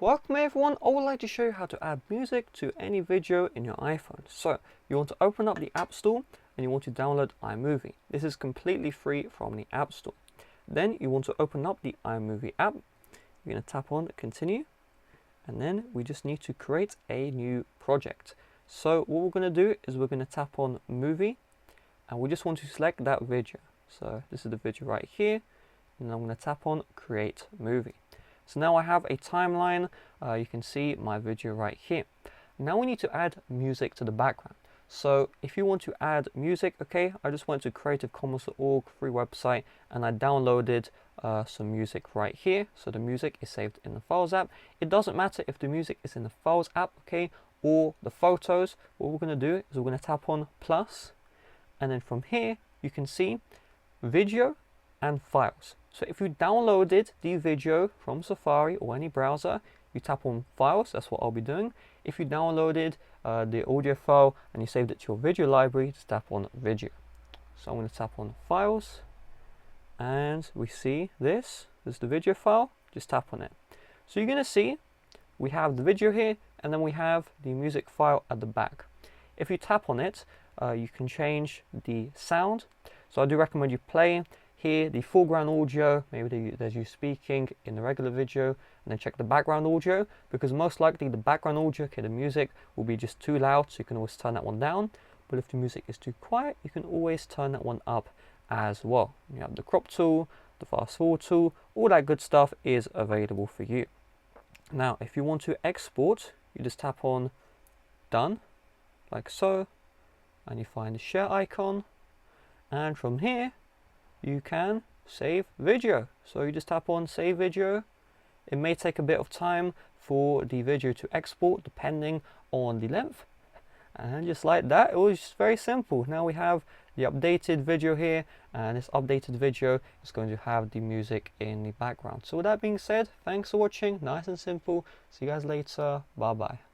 Welcome everyone, I would like to show you how to add music to any video in your iPhone. So you want to open up the App Store and you want to download Imovie. This is completely free from the App Store. Then you want to open up the Imovie app. You're going to tap on continue and then we just need to create a new project. So what we're going to do is we're going to tap on movie and we just want to select that video. So this is the video right here and I'm going to tap on create movie. So now I have a timeline, you can see my video right here. Now we need to add music to the background. So if you want to add music, okay, I just went to creativecommons.org free website and I downloaded some music right here. So the music is saved in the Files app. It doesn't matter if the music is in the Files app, okay, or the photos. What we're going to do is we're going to tap on plus and then from here you can see video and files. So if you downloaded the video from Safari or any browser, you tap on files, that's what I'll be doing. If you downloaded the audio file and you saved it to your video library, just tap on video. So I'm going to tap on files and we see this is the video file, just tap on it. So you're going to see we have the video here and then we have the music file at the back. If you tap on it, you can change the sound. So I do recommend you play here the foreground audio, maybe there's you speaking in the regular video, and then check the background audio, because most likely the background audio, okay, the music will be just too loud, so you can always turn that one down. But if the music is too quiet, you can always turn that one up as well. You have the crop tool, the fast forward tool, all that good stuff is available for you. Now, if you want to export, you just tap on done, like so, and you find the share icon, and from here, you can save video. So you just tap on save video. It may take a bit of time for the video to export depending on the length, and just like that, it was very simple. Now we have the updated video here, and this updated video is going to have the music in the background. So with that being said, thanks for watching. Nice and simple. See you guys later. Bye bye.